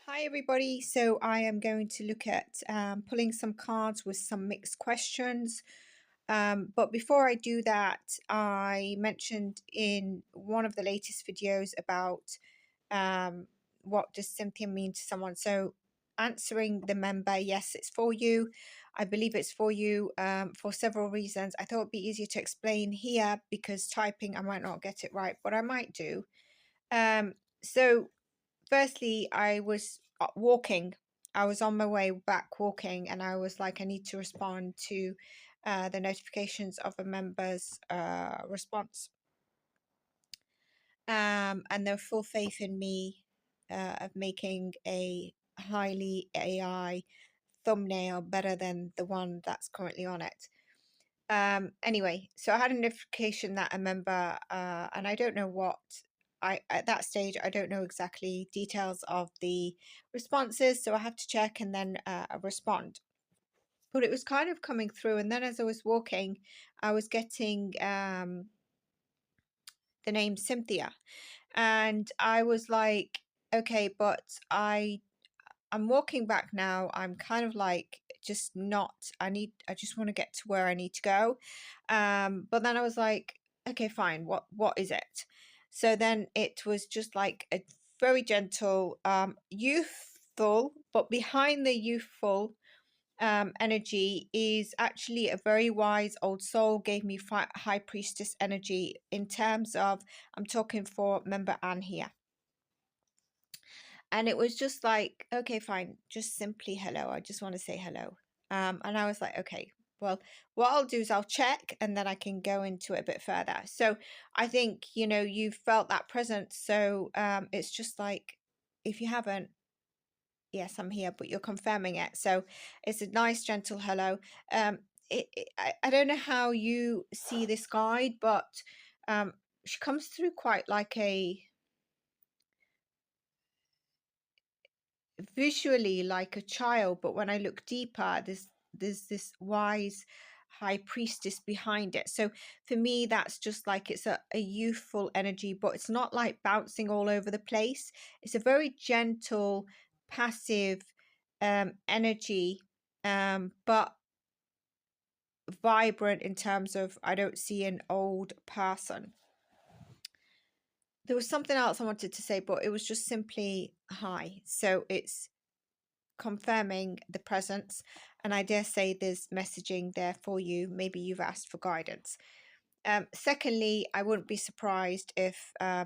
Hi everybody, so I am going to look at pulling some cards with some mixed questions. But before I do that, I mentioned in one of the latest videos about what does Cynthia mean to someone. So answering the member, yes, it's for you. I believe it's for you for several reasons. I thought it'd be easier to explain here because typing I might not get it right, but I might do. So firstly, I was walking. I was on my way back walking, and I was like, I need to respond to the notifications of a member's response. And their full faith in me of making a highly AI thumbnail better than the one that's currently on it. Anyway, so I had a notification that a member, and I don't know what, at that stage, I don't know exactly details of the responses, so I have to check and then respond. But it was kind of coming through, and then as I was walking, I was getting the name Cynthia, and I was like, okay, but I'm walking back now. I'm kind of like just not, I just want to get to where I need to go. But then I was like, okay, fine. What is it? So then it was just like a very gentle, youthful, but behind the youthful energy is actually a very wise old soul. Gave me high priestess energy in terms of, I'm talking for member Anne here. And it was just like, okay, fine, just simply hello. I just want to say hello. And I was like, okay, well, what I'll do is I'll check and then I can go into it a bit further. So I think, you know, you've felt that presence. So it's just like, if you haven't, yes, I'm here, but you're confirming it. So it's a nice, gentle hello. I don't know how you see this guide, but she comes through quite like a, visually like a child, but when I look deeper, there's this wise high priestess behind it. So for me, that's just like it's a youthful energy, but it's not like bouncing all over the place. It's a very gentle, passive energy, but vibrant in terms of, I don't see an old person. There was something else I wanted to say, but it was just simply hi. So it's confirming the presence, and I dare say there's messaging there for you. Maybe you've asked for guidance. Secondly, I wouldn't be surprised if a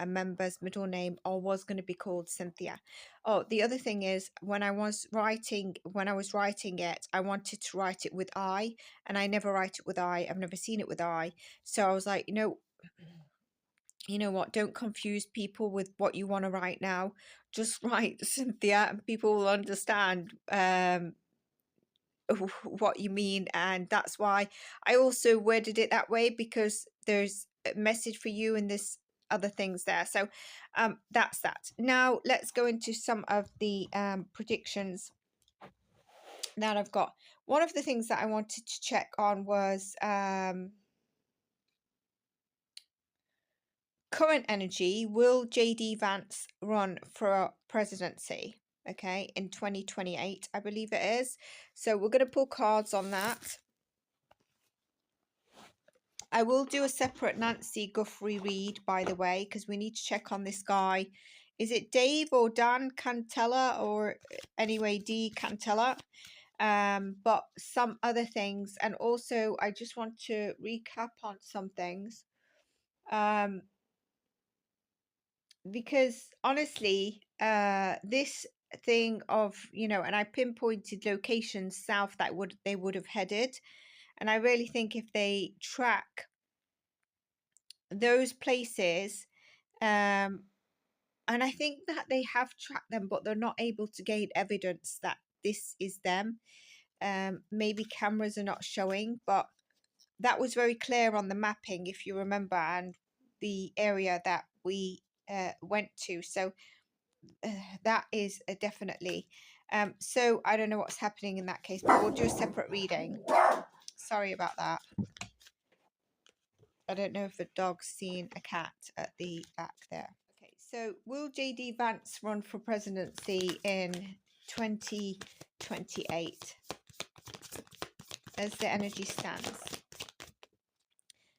member's middle name or was going to be called Cynthia. Oh, the other thing is, when I was writing it, I wanted to write it with I, and I never write it with I. I've never seen it with I. So I was like, you know what, don't confuse people with what you want to write now. Just write Cynthia and people will understand what you mean. And that's why I also worded it that way, because there's a message for you and this other things there. So that's that. Now let's go into some of the predictions that I've got. One of the things that I wanted to check on was current energy. Will JD Vance run for presidency? Okay, in 2028, I believe it is. So we're going to pull cards on that. I will do a separate Nancy Guthrie read, by the way, because we need to check on this guy. Is it Dave or Dan Cantella, or anyway, D Cantella? But some other things. And also, I just want to recap on some things. Because honestly, this thing of, you know, and I pinpointed locations south that they would have headed, and I really think if they track those places, and I think that they have tracked them, but they're not able to gain evidence that this is them. Maybe cameras are not showing, but that was very clear on the mapping, if you remember, and the area that we went to. So that is definitely. So I don't know what's happening in that case, but we'll do a separate reading. Sorry about that. I don't know if the dog's seen a cat at the back there. Okay, So, will JD Vance run for presidency in 2028 as the energy stands?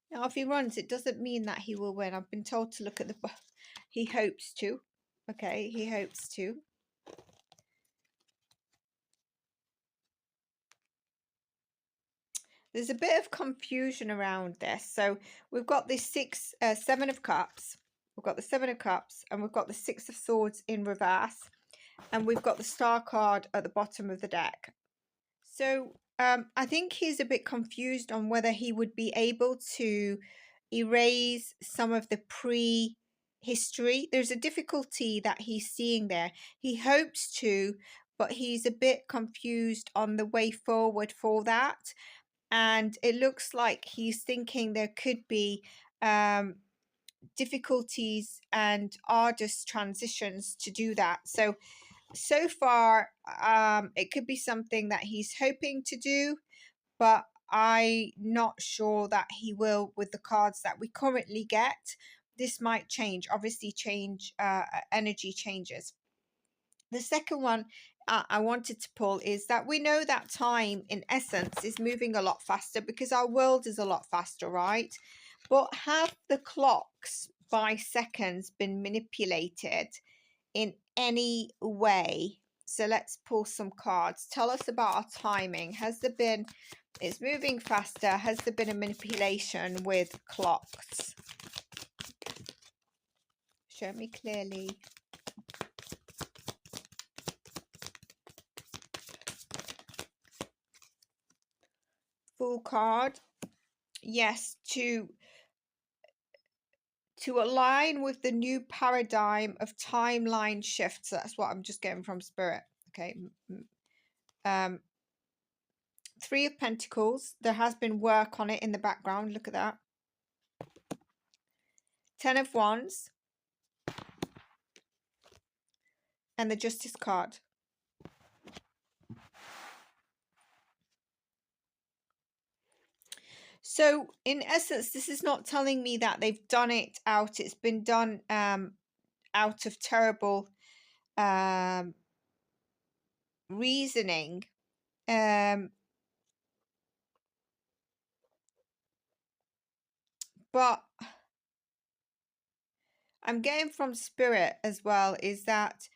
Now, if he runs, it doesn't mean that he will win. I've been told to look at the... He hopes to. Okay, he hopes to. There's a bit of confusion around this. So we've got this Seven of Cups. We've got the Seven of Cups, and we've got the Six of Swords in reverse. And we've got the Star card at the bottom of the deck. So I think he's a bit confused on whether he would be able to erase some of the prehistory. There's a difficulty that he's seeing there. He hopes to, but he's a bit confused on the way forward for that. And it looks like he's thinking there could be difficulties and arduous transitions to do that. So far, it could be something that he's hoping to do, but I'm not sure that he will with the cards that we currently get. This might change, obviously energy changes. The second one I wanted to pull is that we know that time in essence is moving a lot faster because our world is a lot faster, right? But have the clocks by seconds been manipulated in any way? So let's pull some cards. Tell us about our timing. Has there been, it's moving faster, has there been a manipulation with clocks? Show me clearly. Full card. Yes, to align with the new paradigm of timeline shifts. That's what I'm just getting from Spirit. Okay. Three of Pentacles. There has been work on it in the background. Look at that. 10 of Wands. And the Justice card. So in essence, this is not telling me that they've done it out. It's been done out of terrible reasoning. But I'm getting from Spirit as well is that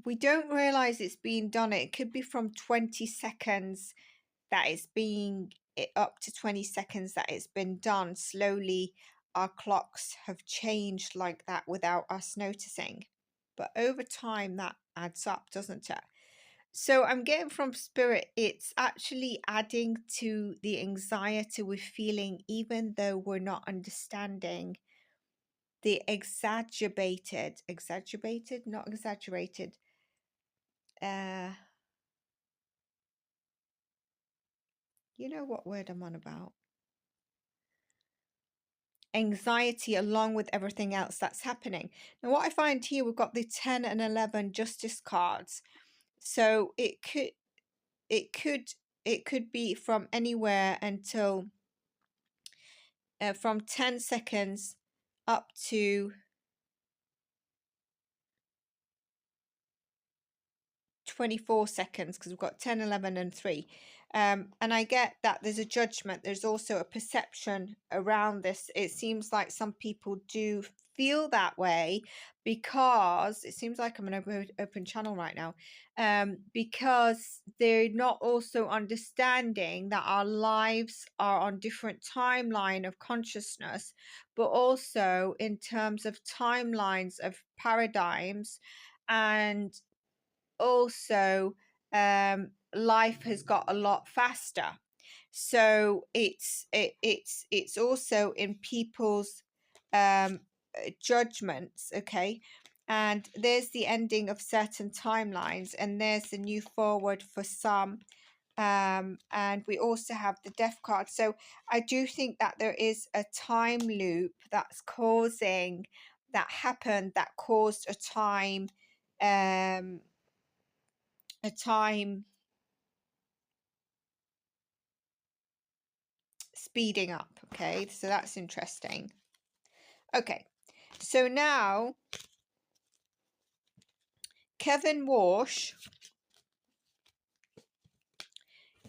we don't realize it's being done. It could be from 20 seconds that it's being up to 20 seconds that it's been done. Slowly, our clocks have changed like that without us noticing. But over time, that adds up, doesn't it? So I'm getting from Spirit, it's actually adding to the anxiety we're feeling, even though we're not understanding the exacerbated, not exaggerated, you know what word I'm on about. Anxiety along with everything else that's happening. Now what I find here, we've got the 10 and 11 Justice cards. So it could be from anywhere until from 10 seconds up to 24 seconds, because we've got 10, 11 and 3. And I get that there's a judgment. There's also a perception around this. It seems like some people do feel that way because it seems like I'm an open channel right now, because they're not also understanding that our lives are on different timeline of consciousness, but also in terms of timelines of paradigms, and also life has got a lot faster. So it's also in people's judgments. Okay, and there's the ending of certain timelines, and there's the new forward for some, and we also have the death card. So I do think that there is a time loop that's causing that happened, that caused a time speeding up. Okay, so that's interesting. Okay, So now Kevin Walsh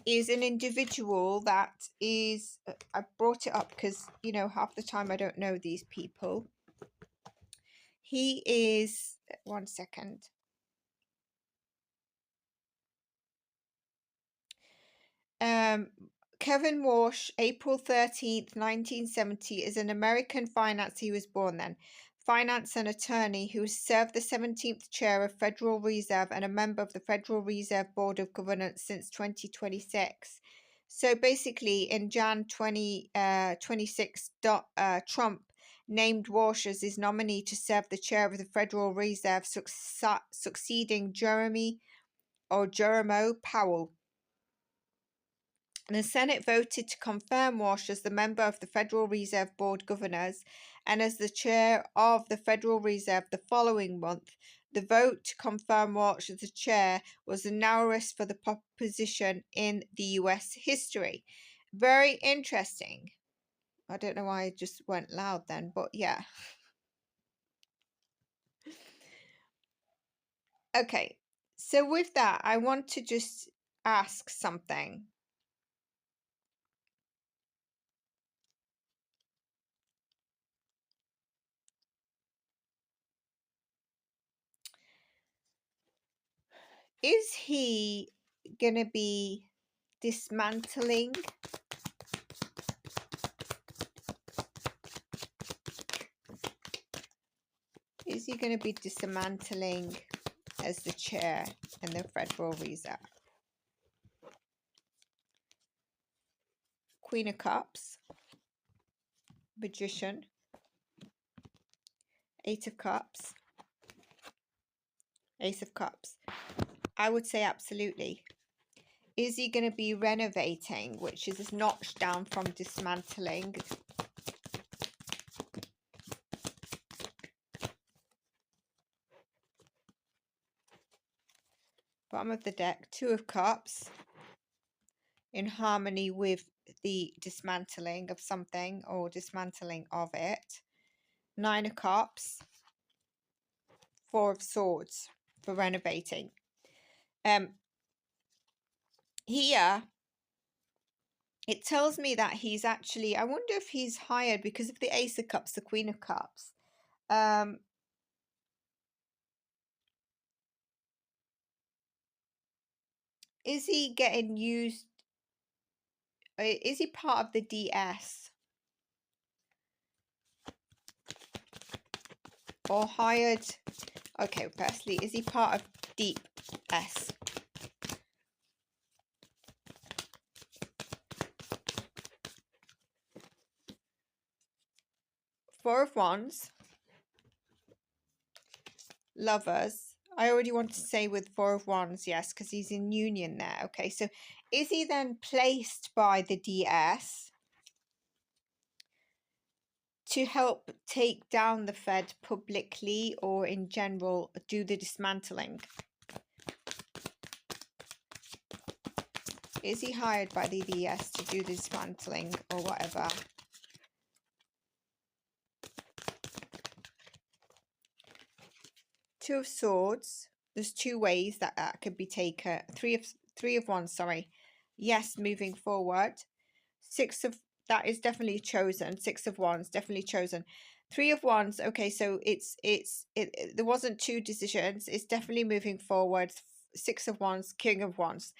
is an individual that is, I brought it up because, you know, half the time I don't know these people. He is, one second. Kevin Walsh, April 13th, 1970, is an American finance, he was born then, finance and attorney who served the 17th chair of Federal Reserve and a member of the Federal Reserve Board of Governors since 2026. So basically, in Jan 2026, Trump named Walsh as his nominee to serve the chair of the Federal Reserve, succeeding Jerome Powell. The Senate voted to confirm Walsh as the member of the Federal Reserve Board of Governors and as the chair of the Federal Reserve the following month. The vote to confirm Walsh as the chair was the narrowest for the position in the US history. Very interesting. I don't know why I just went loud then, but yeah. Okay, so with that, I want to just ask something. Is he going to be dismantling as the chair in the Federal Reserve? Queen of Cups, Magician, Eight of Cups, Ace of Cups. I would say absolutely. Is he going to be renovating, which is a notch down from dismantling? Bottom of the deck, Two of Cups, in harmony with the dismantling of something or dismantling of it. Nine of Cups, Four of Swords for renovating. Here, it tells me that he's actually, I wonder if he's hired because of the Ace of Cups, the Queen of Cups. Is he getting used? Is he part of the DS? Or hired? Okay, firstly, is he part of Deep S? Four of Wands. Lovers. I already want to say with Four of Wands, yes, because he's in union there. Okay, so is he then placed by the DS to help take down the Fed publicly or in general do the dismantling? Is he hired by the DS to do the dismantling or whatever? Two of Swords. There's two ways that could be taken. Three of Wands, sorry. Yes, moving forward. Six of, that is definitely chosen. Six of Wands, definitely chosen. Three of Wands, okay, so there wasn't two decisions. It's definitely moving forward. Six of Wands, King of Wands.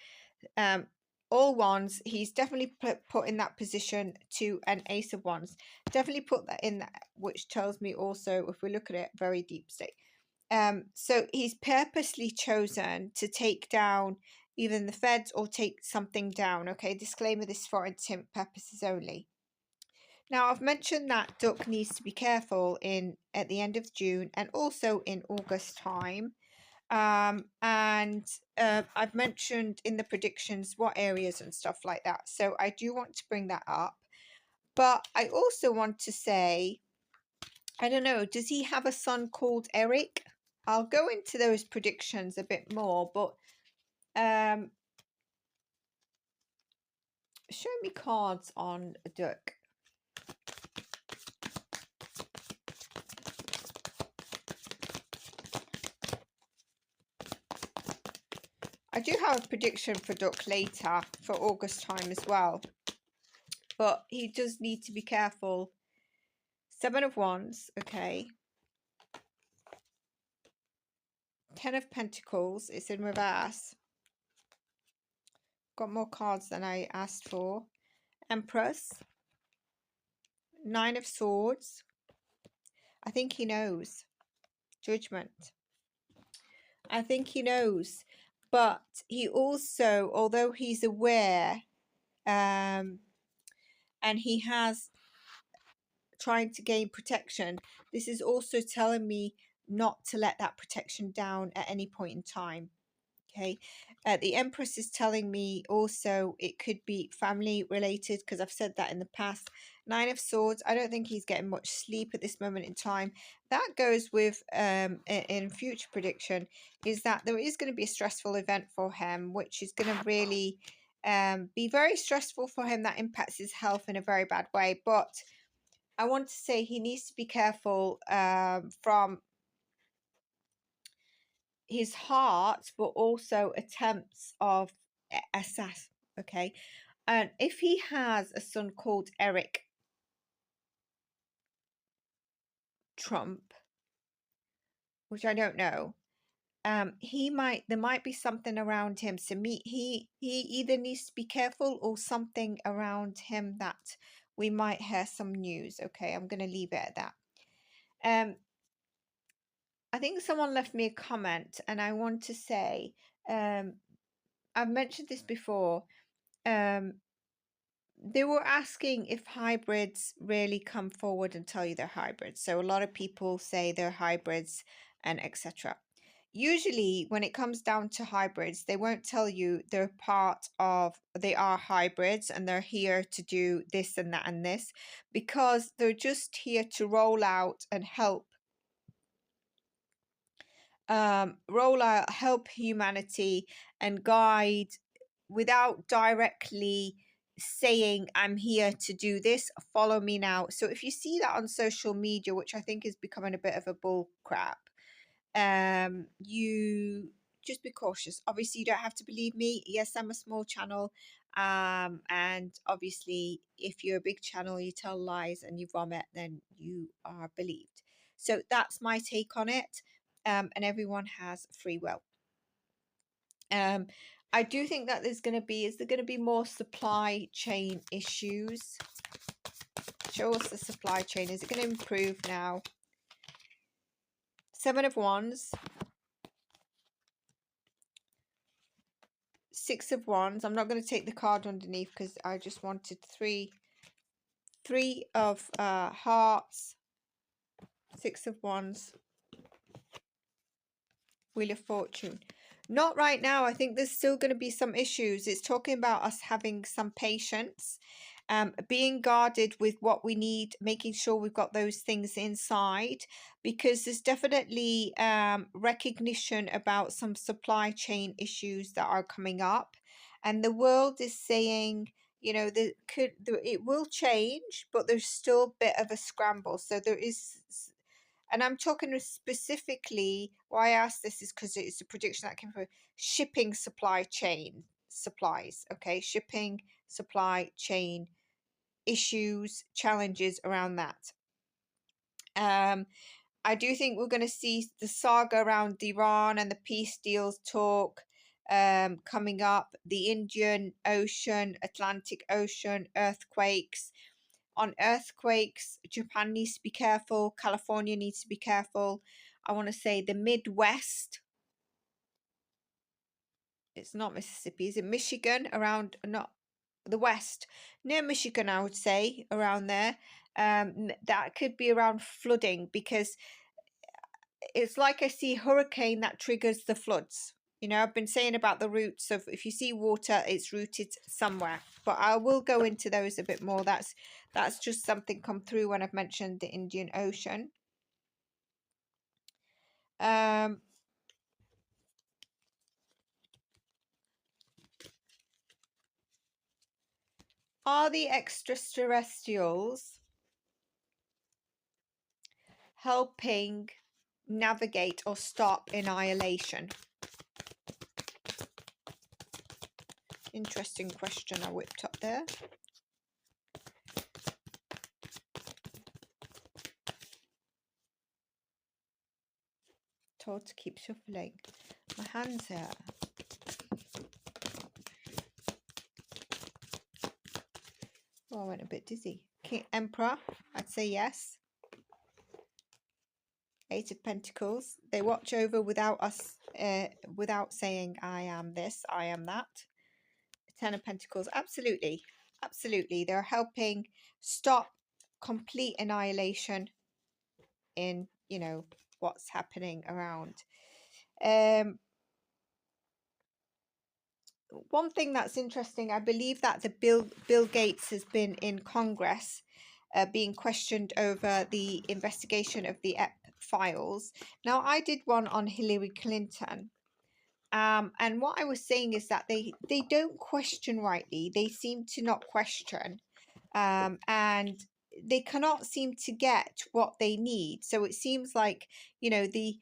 All Wands, he's definitely put in that position to an Ace of Wands. Definitely put that in that, which tells me also, if we look at it, very deep state. So he's purposely chosen to take down either the Feds or take something down. Okay, disclaimer, this is for entertainment purposes only. Now, I've mentioned that Duck needs to be careful at the end of June and also in August time. I've mentioned in the predictions what areas and stuff like that. So I do want to bring that up. But I also want to say, I don't know, does he have a son called Eric? I'll go into those predictions a bit more, but show me cards on Duck. I do have a prediction for Duck later for August time as well, but he does need to be careful. 7 of Wands, okay. 10 of Pentacles, it's in reverse. Got more cards than I asked for. Empress. 9 of Swords. I think he knows. Judgment. I think he knows. But he also, although he's aware, and he has trying to gain protection, this is also telling me not to let that protection down at any point in time. Okay, the Empress is telling me also it could be family related, because I've said that in the past. 9 of Swords, I don't think he's getting much sleep at this moment in time. That goes with in future prediction, is that there is going to be a stressful event for him, which is going to really be very stressful for him. That impacts his health in a very bad way. But I want to say he needs to be careful from his heart, but also attempts of assess. Okay, and if he has a son called Eric Trump, which I don't know, there might be something around him. So he either needs to be careful or something around him that we might hear some news. Okay, I'm going to leave it at that. I think someone left me a comment, and I want to say, I've mentioned this before. They were asking if hybrids really come forward and tell you they're hybrids. So a lot of people say they're hybrids and etc. Usually when it comes down to hybrids, they won't tell you they are hybrids and they're here to do this and that and this, because they're just here to roll out and help help humanity and guide, without directly saying I'm here to do this, follow me now. So if you see that on social media, which I think is becoming a bit of a bull crap, you just be cautious. Obviously you don't have to believe me. Yes, I'm a small channel, and obviously if you're a big channel, you tell lies and you vomit, then you are believed. So that's my take on it. And everyone has free will. I do think that is there going to be more supply chain issues? Show us the supply chain. Is it going to improve now? 7 of Wands. 6 of Wands. I'm not going to take the card underneath because I just wanted three of Hearts. 6 of Wands. Wheel of Fortune. Not right now. I think there's still going to be some issues. It's talking about us having some patience, being guarded with what we need, making sure we've got those things inside, because there's definitely recognition about some supply chain issues that are coming up. And the world is saying, you know, it will change, but there's still a bit of a scramble. So there is. And I'm talking specifically, why I asked this is because it's a prediction that came from shipping supply chain supplies. Okay, shipping supply chain issues, challenges around that. I do think we're going to see the saga around Iran and the peace deals talk coming up. The Indian Ocean, Atlantic Ocean, earthquakes. On earthquakes, Japan needs to be careful. California needs to be careful. I want to say the Midwest. It's not Mississippi. Is it Michigan? Around, not the West. Near Michigan, I would say, around there. That could be around flooding, because it's like I see hurricane that triggers the floods. You know, I've been saying about the roots of, if you see water, it's rooted somewhere. But I will go into those a bit more. That's just something come through when I've mentioned the Indian Ocean. Are the extraterrestrials helping navigate or stop annihilation? Interesting question I whipped up there. Told to keep shuffling. My hands here. Oh, I went a bit dizzy. King Emperor, I'd say yes. Eight of Pentacles. They watch over without us, without saying, I am this, I am that. Ten of Pentacles. Absolutely. Absolutely. They're helping stop complete annihilation in, you know, what's happening around. One thing that's interesting, I believe that the Bill Gates has been in Congress being questioned over the investigation of the EP files. Now, I did one on Hillary Clinton. And what I was saying is that they don't question rightly. They seem to not question. And they cannot seem to get what they need. So it seems like, you know, the,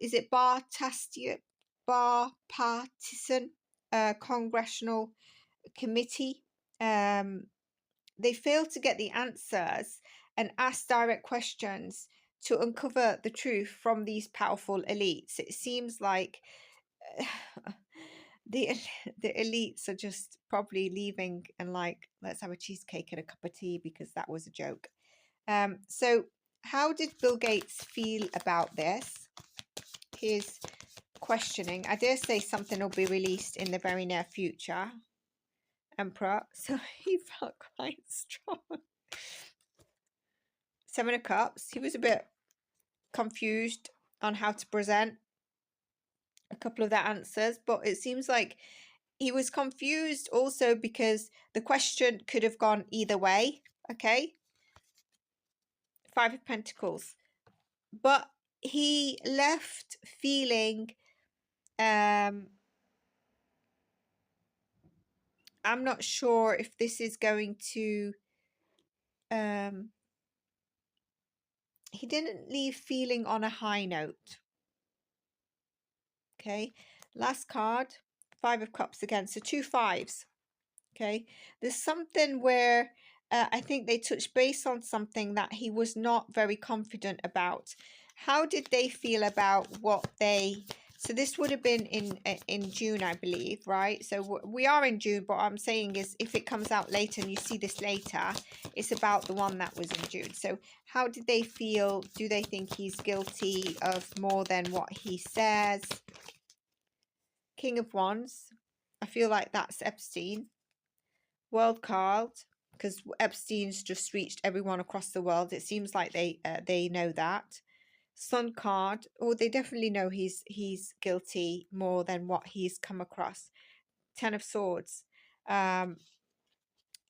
is it bipartisan congressional committee? They fail to get the answers and ask direct questions to uncover the truth from these powerful elites. It seems like the elites are just probably leaving and like, let's have a cheesecake and a cup of tea because that was a joke. So how did Bill Gates feel about this? His questioning. I dare say something will be released in the very near future. Emperor. So he felt quite strong. Seven of Cups. He was a bit confused on how to present a couple of the answers, but it seems like he was confused also because the question could have gone either way. Okay. Five of Pentacles. But he left feeling, I'm not sure if this is going to, he didn't leave feeling on a high note. Okay. Last card, Five of Cups again. So two fives. Okay. There's something where I think they touched base on something that he was not very confident about. How did they feel about what they... So this would have been in June, I believe, right? So we are in June, but what I'm saying is if it comes out later and you see this later, it's about the one that was in June. So how did they feel? Do they think he's guilty of more than what he says? King of Wands. I feel like that's Epstein. World card, because Epstein's just reached everyone across the world. It seems like they know that. Sun card. Oh, they definitely know he's guilty more than what he's come across. Ten of Swords. And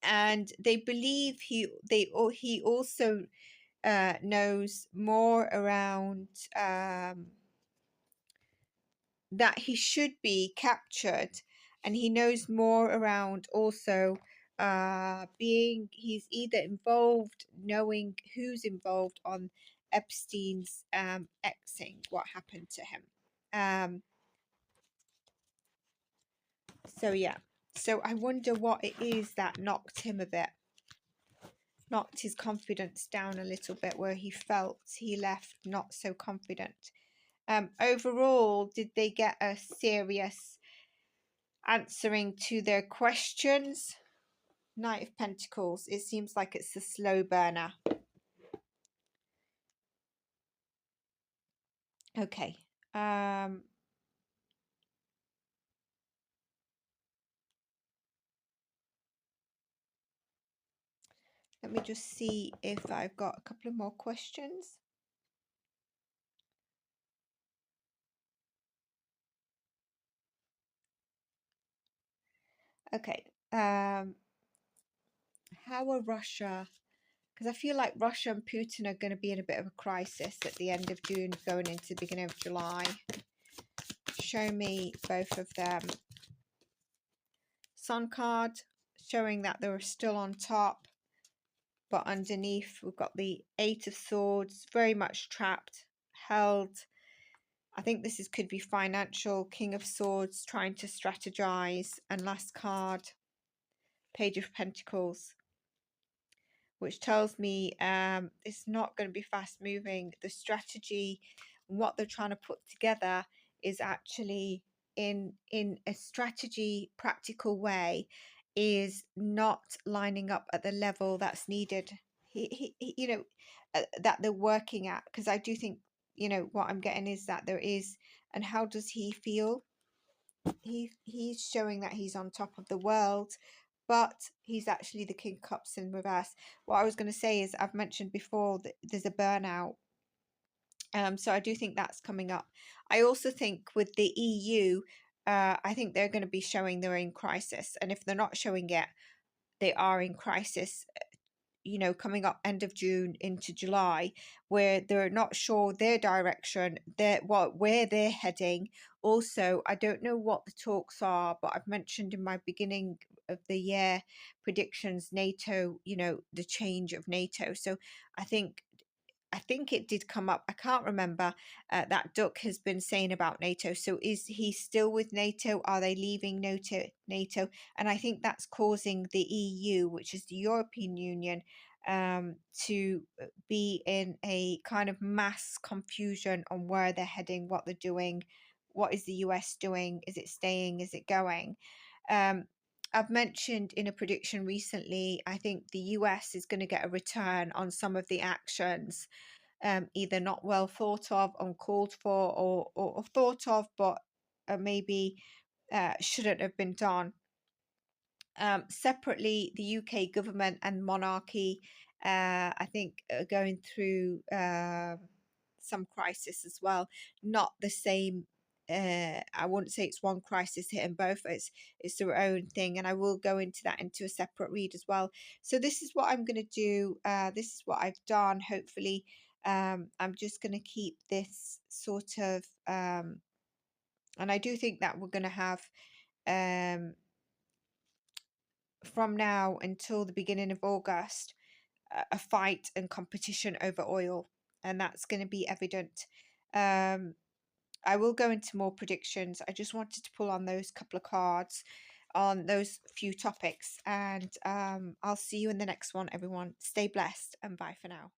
they believe he also knows more around that he should be captured, and he knows more around also he's either involved, knowing who's involved on Epstein's Xing, what happened to him. So yeah, so I wonder what it is that knocked him a bit, knocked his confidence down a little bit, where he felt he left not so confident. Overall, did they get a serious answering to their questions? Knight of Pentacles. It seems like it's a slow burner. Okay. Let me just see if I've got a couple of more questions. Okay. How are Russia... Because I feel like Russia and Putin are going to be in a bit of a crisis at the end of June, going into the beginning of July. Show me both of them. Sun card, showing that they were still on top. But underneath, we've got the Eight of Swords, very much trapped, held. I think this could be financial, King of Swords, trying to strategize. And last card, Page of Pentacles, which tells me it's not going to be fast moving. The strategy, what they're trying to put together is actually in a strategy practical way, is not lining up at the level that's needed. That they're working at, because I do think, what I'm getting is that there is. And how does he feel? He's showing that he's on top of the world, but he's actually the King of Cups in reverse. What I was going to say is, I've mentioned before that there's a burnout. So I do think that's coming up. I also think with the EU, I think they're going to be showing they're in crisis. And if they're not showing it, they are in crisis, coming up end of June into July, where they're not sure their direction, where they're heading. Also, I don't know what the talks are, but I've mentioned in my beginning of the year predictions, NATO, the change of NATO. So I think it did come up. I can't remember. That Duck has been saying about NATO. So is he still with NATO? Are they leaving NATO? And I think that's causing the EU, which is the European Union, to be in a kind of mass confusion on where they're heading, what they're doing. What is the US doing? Is it staying? Is it going? I've mentioned in a prediction recently, I think the US is going to get a return on some of the actions, either not well thought of, uncalled for, or thought of, but maybe shouldn't have been done. Separately, the UK government and monarchy, I think, are going through some crisis as well. Not the same. I wouldn't say it's one crisis hitting both. It's their own thing, and I will go into that into a separate read as well. So this is what I'm going to do. This is what I've done. Hopefully, I'm just going to keep this sort of, and I do think that we're going to have. From now until the beginning of August, a fight and competition over oil, and that's going to be evident. I will go into more predictions. I just wanted to pull on those couple of cards on those few topics, and I'll see you in the next one, everyone. Stay blessed, and bye for now.